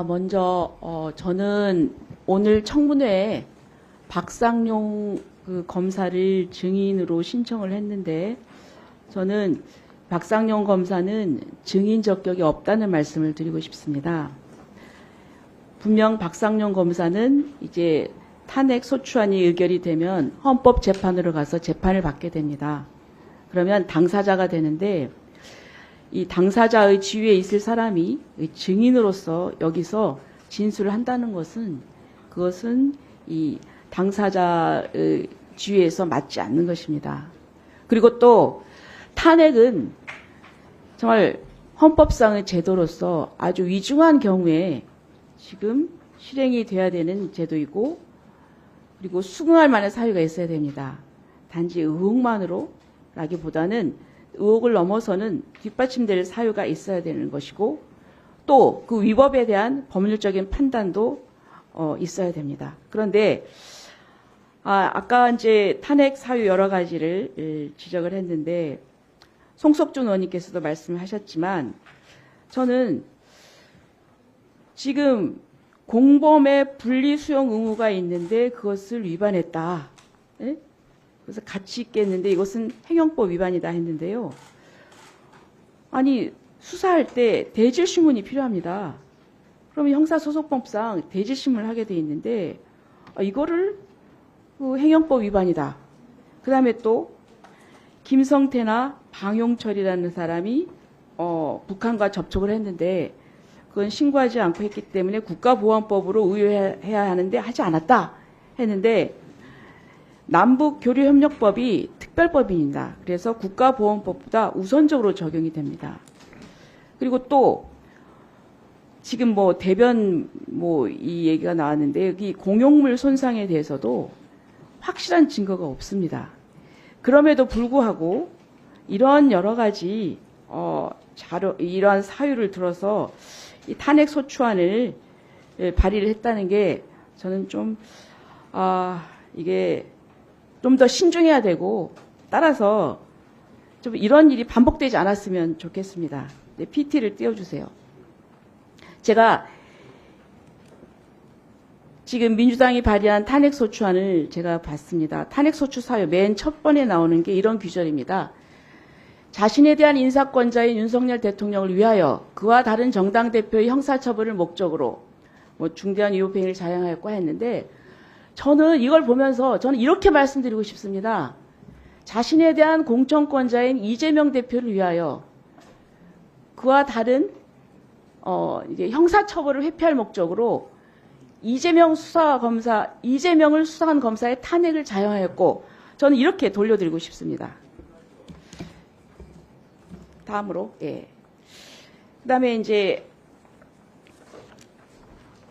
먼저 저는 오늘 청문회에 박상용 검사를 증인으로 신청을 했는데 저는 박상용 검사는 증인 적격이 없다는 말씀을 드리고 싶습니다. 분명 박상용 검사는 이제 탄핵 소추안이 의결이 되면 헌법재판으로 가서 재판을 받게 됩니다. 그러면 당사자가 되는데 이 당사자의 지위에 있을 사람이 증인으로서 여기서 진술을 한다는 것은 그것은 이 당사자의 지위에서 맞지 않는 것입니다. 그리고 또 탄핵은 정말 헌법상의 제도로서 아주 위중한 경우에 지금 실행이 돼야 되는 제도이고 그리고 수긍할 만한 사유가 있어야 됩니다. 단지 의혹만으로라기보다는 의혹을 넘어서는 뒷받침될 사유가 있어야 되는 것이고 또 그 위법에 대한 법률적인 판단도 있어야 됩니다. 그런데 아까 이제 탄핵 사유 여러 가지를 지적을 했는데 송석준 의원님께서도 말씀을 하셨지만 저는 지금 공범의 분리수용 의무가 있는데 그것을 위반했다. 예? 그래서 가치 있게 했는데 이것은 행정법 위반이다 했는데요. 아니 수사할 때 대질신문이 필요합니다. 그러면 형사소송법상 대질신문을 하게 돼 있는데 이거를 행정법 위반이다. 그 다음에 또 김성태나 방용철이라는 사람이 북한과 접촉을 했는데 그건 신고하지 않고 했기 때문에 국가보안법으로 의뢰해야 하는데 하지 않았다 했는데 남북교류협력법이 특별법입니다. 그래서 국가보안법보다 우선적으로 적용이 됩니다. 그리고 또 지금 대변 이 얘기가 나왔는데 여기 공용물 손상에 대해서도 확실한 증거가 없습니다. 그럼에도 불구하고 이런 여러 가지 이러한 사유를 들어서 이 탄핵 소추안을 발의를 했다는 게 저는 좀 이게 좀 더 신중해야 되고 따라서 좀 이런 일이 반복되지 않았으면 좋겠습니다. 네, PT를 띄워주세요. 제가 지금 민주당이 발의한 탄핵 소추안을 제가 봤습니다. 탄핵 소추 사유 맨 첫 번에 나오는 게 이런 규절입니다. 자신에 대한 인사권자인 윤석열 대통령을 위하여 그와 다른 정당 대표의 형사처벌을 목적으로 중대한 위법행위를 자행하였고 했는데 저는 이걸 보면서 저는 이렇게 말씀드리고 싶습니다. 자신에 대한 공천권자인 이재명 대표를 위하여 그와 다른 이제 형사처벌을 회피할 목적으로 이재명을 수사한 검사의 탄핵을 자행하였고 저는 이렇게 돌려드리고 싶습니다. 다음으로 그다음에 이제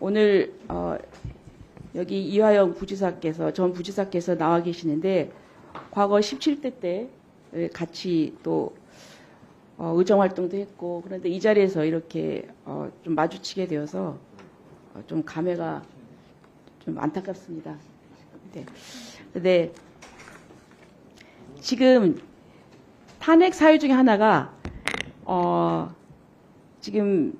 오늘 여기 이화영 부지사께서 전 부지사께서 나와 계시는데 과거 17대 때 같이 또 의정 활동도 했고 그런데 이 자리에서 이렇게 좀 마주치게 되어서 좀 감회가 좀 안타깝습니다. 네. 근데 지금 탄핵 사유 중에 하나가 지금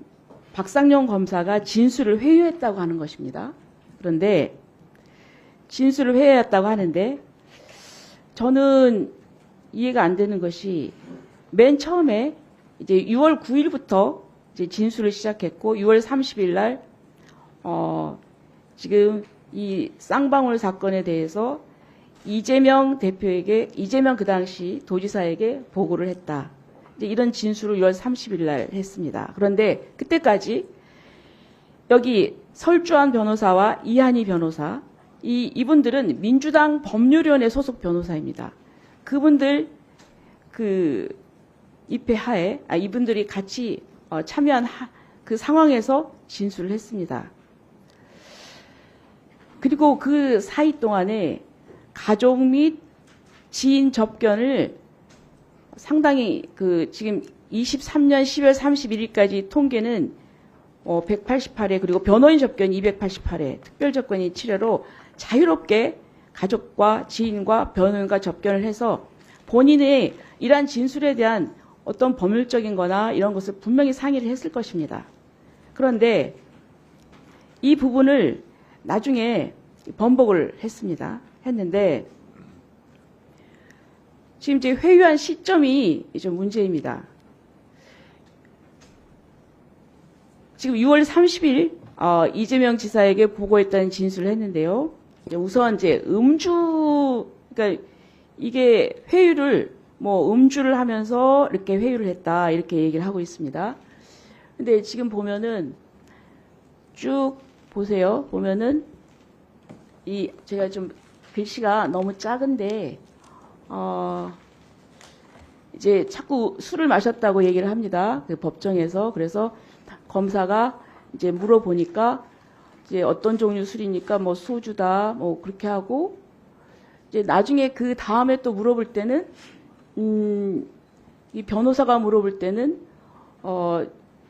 박상용 검사가 진술을 회유했다고 하는 것입니다. 그런데 진술을 회유했다고 하는데 저는 이해가 안 되는 것이 맨 처음에 이제 6월 9일부터 이제 진술을 시작했고 6월 30일 날 지금 이 쌍방울 사건에 대해서 이재명 그 당시 도지사에게 보고를 했다. 이제 이런 진술을 6월 30일 날 했습니다. 그런데 그때까지 여기 설주환 변호사와 이한희 변호사, 이분들은 민주당 법률위원회 소속 변호사입니다. 그분들 입회하에 이분들이 같이 참여한 그 상황에서 진술을 했습니다. 그리고 그 사이 동안에 가족 및 지인 접견을 상당히 지금 23년 10월 31일까지 통계는 188회 그리고 변호인 접견 288회 특별 접견이 7회로 자유롭게 가족과 지인과 변호인과 접견을 해서 본인의 이러한 진술에 대한 어떤 법률적인 거나 이런 것을 분명히 상의를 했을 것입니다. 그런데 이 부분을 나중에 번복을 했는데 지금 이제 회유한 시점이 좀 문제입니다. 지금 6월 30일 이재명 지사에게 보고했다는 진술을 했는데요. 우선 이제 그러니까 이게 회유를 음주를 하면서 이렇게 회유를 했다 이렇게 얘기를 하고 있습니다. 근데 지금 보면은 쭉 보세요. 보면은 제가 좀 글씨가 너무 작은데 이제 자꾸 술을 마셨다고 얘기를 합니다. 그 법정에서. 그래서 검사가 이제 물어보니까 이제 어떤 종류 술이니까 소주다 그렇게 하고 이제 나중에 그 다음에 또 물어볼 때는 이 변호사가 물어볼 때는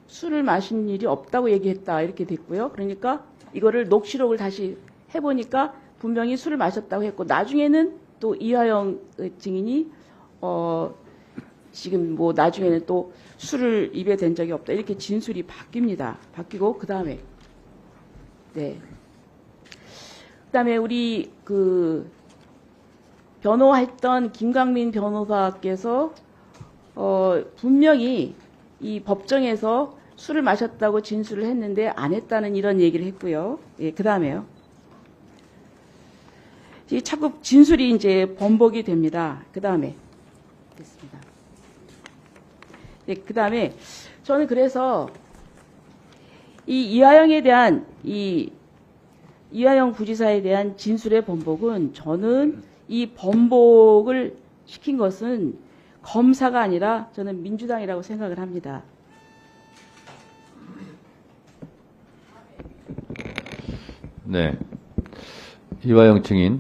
술을 마신 일이 없다고 얘기했다 이렇게 됐고요. 그러니까 이거를 녹취록을 다시 해보니까 분명히 술을 마셨다고 했고 나중에는 또 이화영 증인이 지금 나중에는 또 술을 입에 댄 적이 없다 이렇게 진술이 바뀌고 그 다음에 그다음에 우리 그 변호했던 김강민 변호사께서 분명히 이 법정에서 술을 마셨다고 진술을 했는데 안 했다는 이런 얘기를 했고요. 예, 그 다음에요. 자꾸 진술이 이제 번복이 됩니다. 그 다음에 됐습니다. 네, 그 다음에 저는 그래서 이 이화영에 대한 이화영 부지사에 대한 진술의 번복은 저는 이 번복을 시킨 것은 검사가 아니라 저는 민주당이라고 생각을 합니다. 네. 이화영 증인.